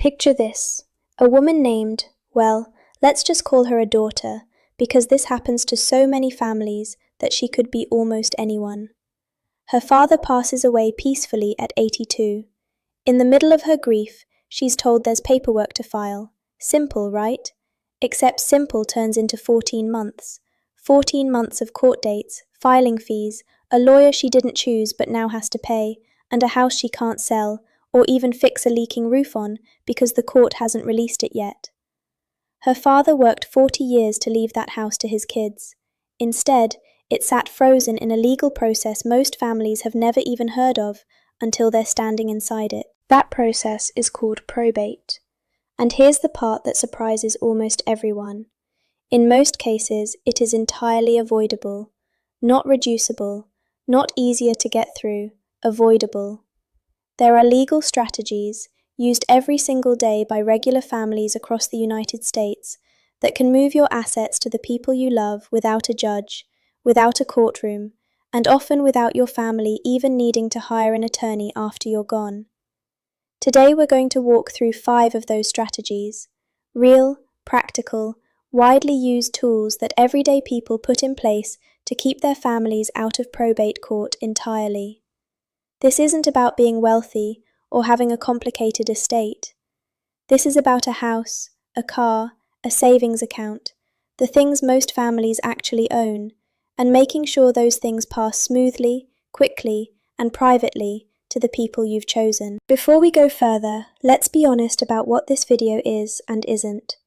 Picture this, a woman named, well, let's just call her a daughter, because this happens to so many families that she could be almost anyone. Her father passes away peacefully at 82. In the middle of her grief, she's told there's paperwork to file. Simple, right? Except simple turns into 14 months. 14 months of court dates, filing fees, a lawyer she didn't choose but now has to pay, and a house she can't sell, or even fix a leaking roof on because the court hasn't released it yet. Her father worked 40 years to leave that house to his kids. Instead, it sat frozen in a legal process most families have never even heard of until they're standing inside it. That process is called probate. And here's the part that surprises almost everyone. In most cases, it is entirely avoidable, not reducible, not easier to get through, avoidable. There are legal strategies, used every single day by regular families across the United States, that can move your assets to the people you love without a judge, without a courtroom, and often without your family even needing to hire an attorney after you're gone. Today we're going to walk through 5 of those strategies, real, practical, widely used tools that everyday people put in place to keep their families out of probate court entirely. This isn't about being wealthy or having a complicated estate. This is about a house, a car, a savings account, the things most families actually own, and making sure those things pass smoothly, quickly, and privately to the people you've chosen. Before we go further, let's be honest about what this video is and isn't.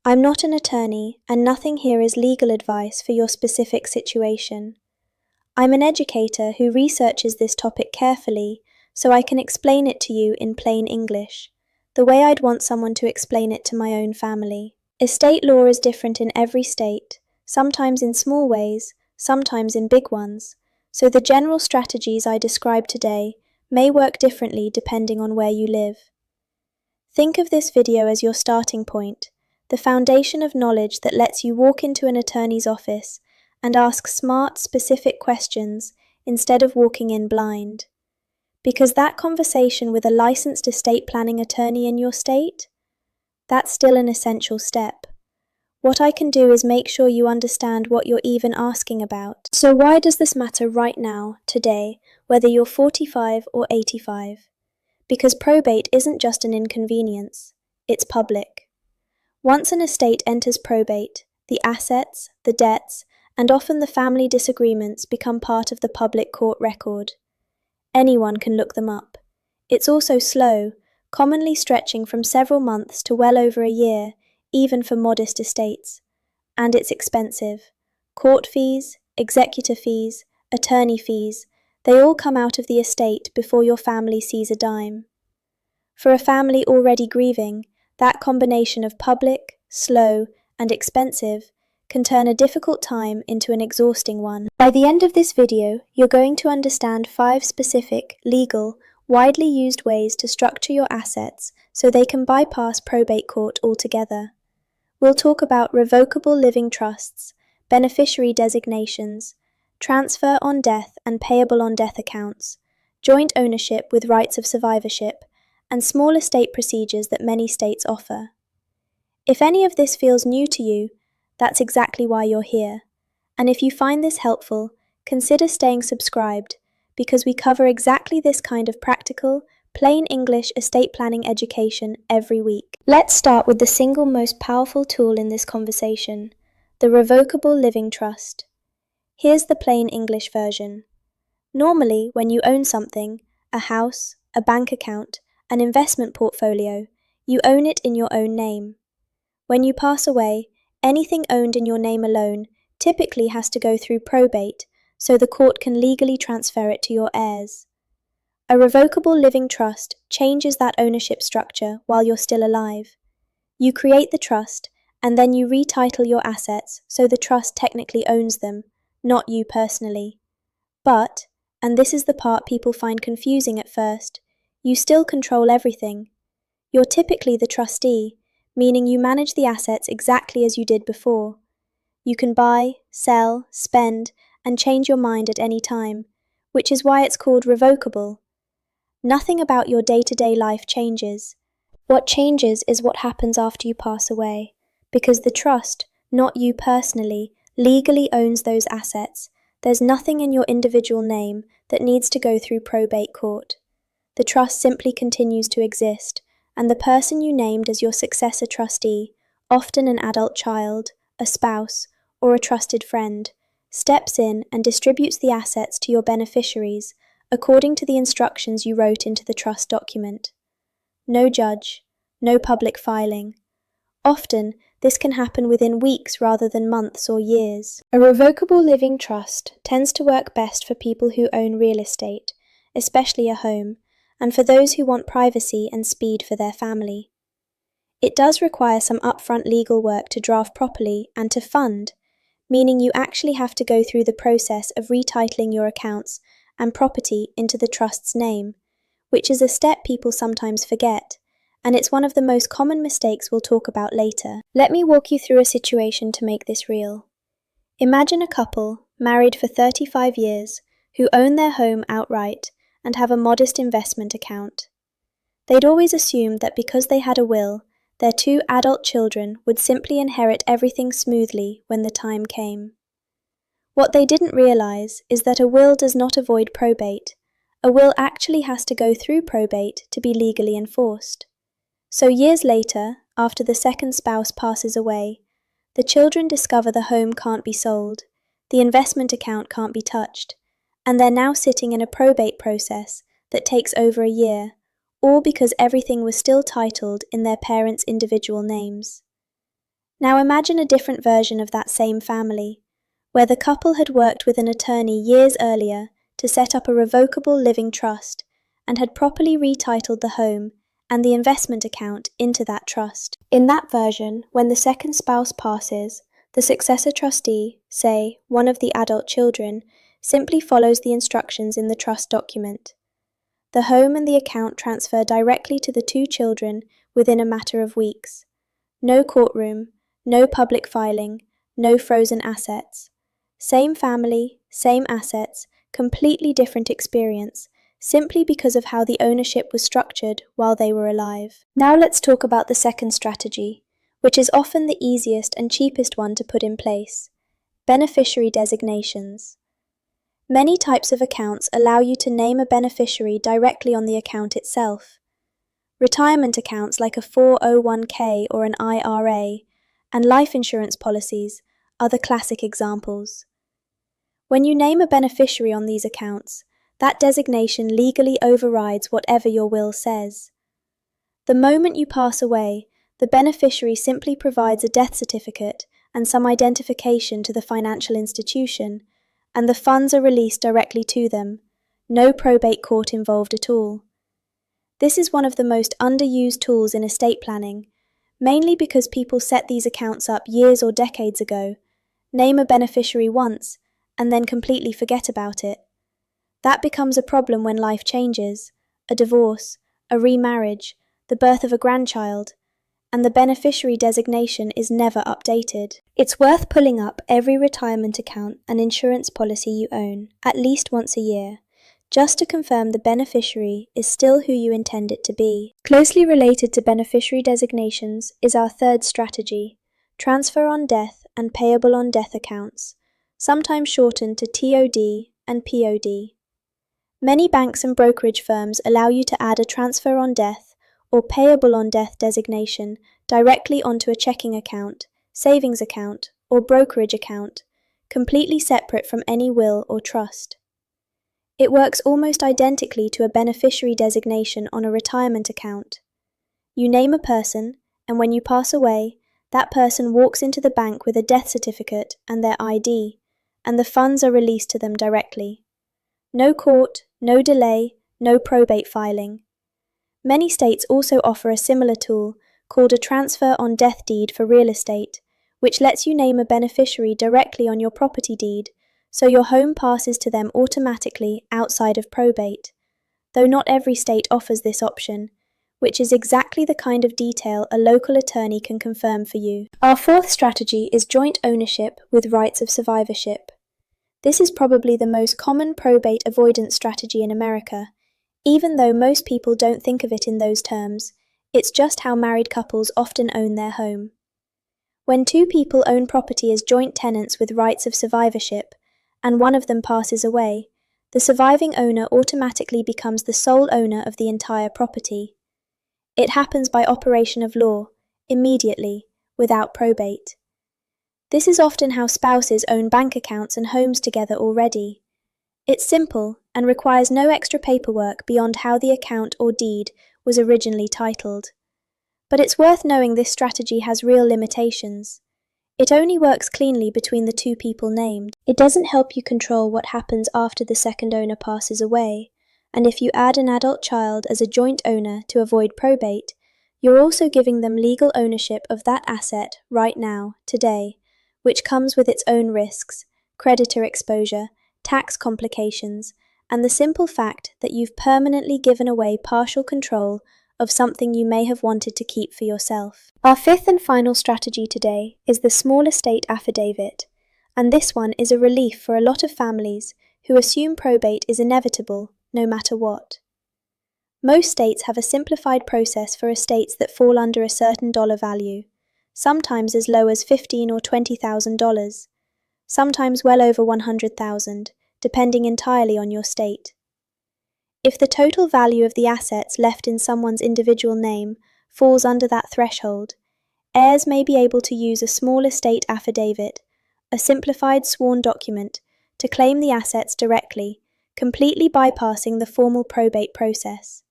I'm not an attorney, and nothing here is legal advice for your specific situation. I'm an educator who researches this topic carefully so I can explain it to you in plain English, the way I'd want someone to explain it to my own family. Estate law is different in every state, sometimes in small ways, sometimes in big ones, so the general strategies I describe today may work differently depending on where you live. Think of this video as your starting point, the foundation of knowledge that lets you walk into an attorney's office and ask smart, specific questions instead of walking in blind. Because that conversation with a licensed estate planning attorney in your state, that's still an essential step. What I can do is make sure you understand what you're even asking about. So why does this matter right now, today, whether you're 45 or 85? Because probate isn't just an inconvenience, it's public. Once an estate enters probate, the assets, the debts, and often the family disagreements become part of the public court record. Anyone can look them up. It's also slow, commonly stretching from several months to well over a year, even for modest estates. And it's expensive. Court fees, executor fees, attorney fees, they all come out of the estate before your family sees a dime. For a family already grieving, that combination of public, slow, and expensive can turn a difficult time into an exhausting one. By the end of this video, you're going to understand 5 specific, legal, widely used ways to structure your assets so they can bypass probate court altogether. We'll talk about revocable living trusts, beneficiary designations, transfer on death and payable on death accounts, joint ownership with rights of survivorship, and small estate procedures that many states offer. If any of this feels new to you, that's exactly why you're here. And if you find this helpful, consider staying subscribed, because we cover exactly this kind of practical, plain English estate planning education every week. Let's start with the single most powerful tool in this conversation, the revocable living trust. Here's the plain English version. Normally, when you own something, a house, a bank account, an investment portfolio, you own it in your own name. When you pass away, anything owned in your name alone typically has to go through probate, so the court can legally transfer it to your heirs. A revocable living trust changes that ownership structure while you're still alive. You create the trust, and then you retitle your assets so the trust technically owns them, not you personally. But, and this is the part people find confusing at first, you still control everything. You're typically the trustee, meaning you manage the assets exactly as you did before. You can buy, sell, spend, and change your mind at any time, which is why it's called revocable. Nothing about your day-to-day life changes. What changes is what happens after you pass away, because the trust, not you personally, legally owns those assets. There's nothing in your individual name that needs to go through probate court. The trust simply continues to exist, and the person you named as your successor trustee, often an adult child, a spouse, or a trusted friend, steps in and distributes the assets to your beneficiaries according to the instructions you wrote into the trust document. No judge, no public filing. Often, this can happen within weeks rather than months or years. A revocable living trust tends to work best for people who own real estate, especially a home, and for those who want privacy and speed for their family. It does require some upfront legal work to draft properly and to fund, meaning you actually have to go through the process of retitling your accounts and property into the trust's name, which is a step people sometimes forget, and it's one of the most common mistakes we'll talk about later. Let me walk you through a situation to make this real. Imagine a couple, married for 35 years, who own their home outright and have a modest investment account. They'd always assumed that because they had a will, their two adult children would simply inherit everything smoothly when the time came. What they didn't realize is that a will does not avoid probate. A will actually has to go through probate to be legally enforced. So years later, after the second spouse passes away, the children discover the home can't be sold, the investment account can't be touched, and they're now sitting in a probate process that takes over a year, all because everything was still titled in their parents' individual names. Now imagine a different version of that same family, where the couple had worked with an attorney years earlier to set up a revocable living trust and had properly retitled the home and the investment account into that trust. In that version, when the second spouse passes, the successor trustee, say, one of the adult children, simply follows the instructions in the trust document. The home and the account transfer directly to the two children within a matter of weeks. No courtroom, no public filing, no frozen assets. Same family, same assets, completely different experience, simply because of how the ownership was structured while they were alive. Now let's talk about the second strategy, which is often the easiest and cheapest one to put in place: beneficiary designations. Many types of accounts allow you to name a beneficiary directly on the account itself. Retirement accounts like a 401k or an IRA, and life insurance policies are the classic examples. When you name a beneficiary on these accounts, that designation legally overrides whatever your will says. The moment you pass away, the beneficiary simply provides a death certificate and some identification to the financial institution, and the funds are released directly to them. No probate court involved at all. This is one of the most underused tools in estate planning, mainly because people set these accounts up years or decades ago, name a beneficiary once, and then completely forget about it. That becomes a problem when life changes, a divorce, a remarriage, the birth of a grandchild, and the beneficiary designation is never updated. It's worth pulling up every retirement account and insurance policy you own at least once a year, just to confirm the beneficiary is still who you intend it to be. Closely related to beneficiary designations is our third strategy: transfer-on-death and payable-on-death accounts, sometimes shortened to TOD and POD. Many banks and brokerage firms allow you to add a transfer-on-death or payable-on-death designation directly onto a checking account, savings account, or brokerage account, completely separate from any will or trust. It works almost identically to a beneficiary designation on a retirement account. You name a person, and when you pass away, that person walks into the bank with a death certificate and their ID, and the funds are released to them directly. No court, no delay, no probate filing. Many states also offer a similar tool called a transfer-on-death deed for real estate, which lets you name a beneficiary directly on your property deed, so your home passes to them automatically outside of probate, though not every state offers this option, which is exactly the kind of detail a local attorney can confirm for you. Our fourth strategy is joint ownership with rights of survivorship. This is probably the most common probate avoidance strategy in America. Even though most people don't think of it in those terms, It's just how married couples often own their home. When two people own property as joint tenants with rights of survivorship, and one of them passes away, the surviving owner automatically becomes the sole owner of the entire property. It happens by operation of law, immediately, without probate. This is often how spouses own bank accounts and homes together already. It's simple and requires no extra paperwork beyond how the account or deed was originally titled. But it's worth knowing this strategy has real limitations. It only works cleanly between the two people named. It doesn't help you control what happens after the second owner passes away, and if you add an adult child as a joint owner to avoid probate, you're also giving them legal ownership of that asset right now, today, which comes with its own risks, creditor exposure, tax complications, and the simple fact that you've permanently given away partial control of something you may have wanted to keep for yourself. Our fifth and final strategy today is the small estate affidavit, and this one is a relief for a lot of families who assume probate is inevitable no matter what. Most states have a simplified process for estates that fall under a certain dollar value, sometimes as low as $15,000 or $20,000, sometimes well over $100,000, depending entirely on your state. If the total value of the assets left in someone's individual name falls under that threshold, heirs may be able to use a small estate affidavit, a simplified sworn document, to claim the assets directly, completely bypassing the formal probate process.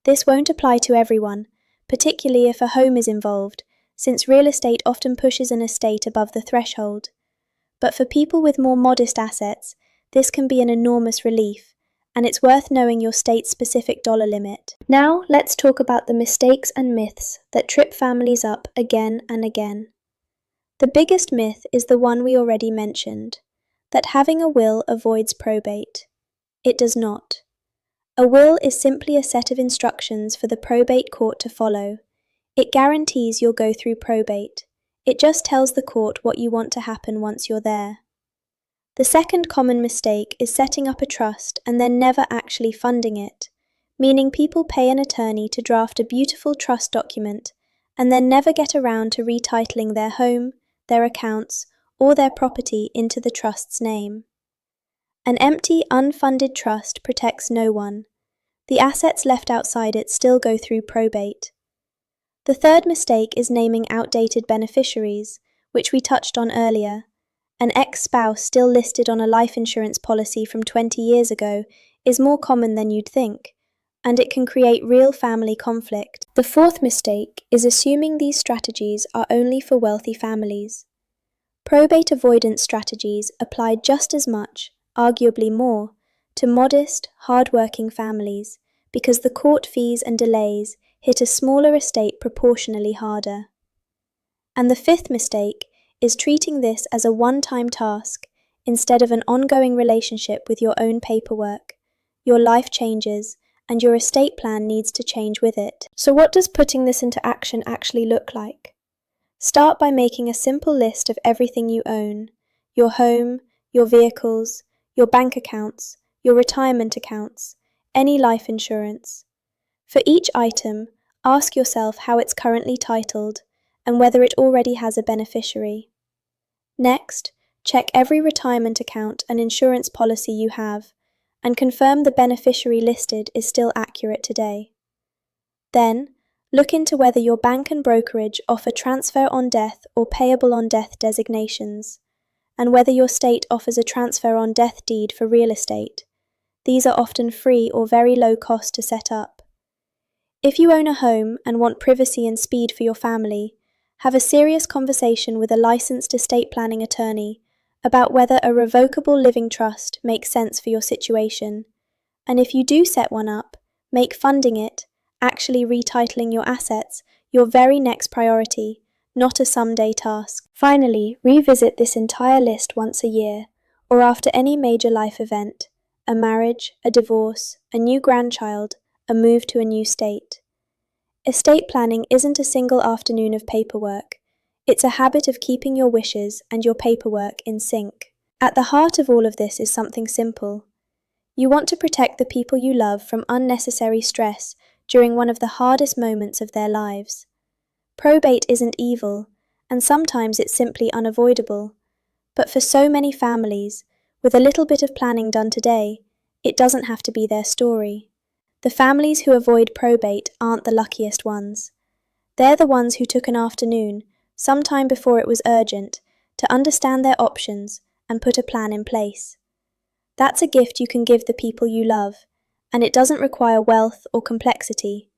This won't apply to everyone, particularly if a home is involved, since real estate often pushes an estate above the threshold. But for people with more modest assets, this can be an enormous relief, and it's worth knowing your state's specific dollar limit. Now, let's talk about the mistakes and myths that trip families up again and again. The biggest myth is the one we already mentioned, that having a will avoids probate. It does not. A will is simply a set of instructions for the probate court to follow. It guarantees you'll go through probate. It just tells the court what you want to happen once you're there. The second common mistake is setting up a trust and then never actually funding it, meaning people pay an attorney to draft a beautiful trust document and then never get around to retitling their home, their accounts, or their property into the trust's name. An empty, unfunded trust protects no one. The assets left outside it still go through probate. The third mistake is naming outdated beneficiaries, which we touched on earlier. An ex-spouse still listed on a life insurance policy from 20 years ago is more common than you'd think, and it can create real family conflict. The fourth mistake is assuming these strategies are only for wealthy families. Probate avoidance strategies apply just as much, arguably more, to modest, hard-working families, because the court fees and delays hit a smaller estate proportionally harder. And the fifth mistake is treating this as a one-time task instead of an ongoing relationship with your own paperwork. Your life changes, and your estate plan needs to change with it. So what does putting this into action actually look like? Start by making a simple list of everything you own: your home, your vehicles, your bank accounts, your retirement accounts, any life insurance. For each item, ask yourself how it's currently titled and whether it already has a beneficiary. Next, check every retirement account and insurance policy you have and confirm the beneficiary listed is still accurate today. Then, look into whether your bank and brokerage offer transfer-on-death or payable-on-death designations, and whether your state offers a transfer-on-death deed for real estate. These are often free or very low cost to set up. If you own a home and want privacy and speed for your family, have a serious conversation with a licensed estate planning attorney about whether a revocable living trust makes sense for your situation. And if you do set one up, make funding it, actually retitling your assets, your very next priority, not a someday task. Finally, revisit this entire list once a year, or after any major life event: a marriage, a divorce, a new grandchild, a move to a new state. Estate planning isn't a single afternoon of paperwork. It's a habit of keeping your wishes and your paperwork in sync. At the heart of all of this is something simple. You want to protect the people you love from unnecessary stress during one of the hardest moments of their lives. Probate isn't evil, and sometimes it's simply unavoidable. But for so many families, with a little bit of planning done today, it doesn't have to be their story. The families who avoid probate aren't the luckiest ones. They're the ones who took an afternoon, sometime before it was urgent, to understand their options and put a plan in place. That's a gift you can give the people you love, and it doesn't require wealth or complexity.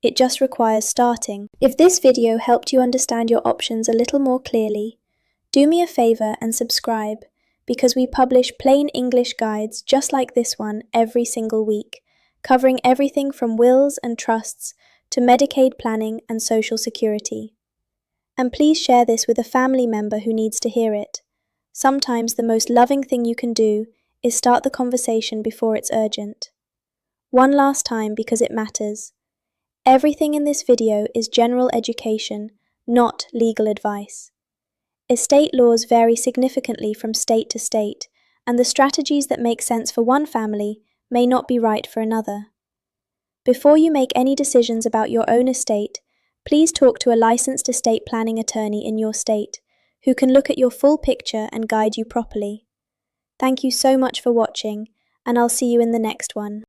It just requires starting. If this video helped you understand your options a little more clearly, do me a favor and subscribe, because we publish plain English guides just like this one every single week, covering everything from wills and trusts to Medicaid planning and Social Security. And please share this with a family member who needs to hear it. Sometimes the most loving thing you can do is start the conversation before it's urgent. One last time, because it matters. Everything in this video is general education, not legal advice. Estate laws vary significantly from state to state, and the strategies that make sense for one family may not be right for another. Before you make any decisions about your own estate, please talk to a licensed estate planning attorney in your state, who can look at your full picture and guide you properly. Thank you so much for watching, and I'll see you in the next one.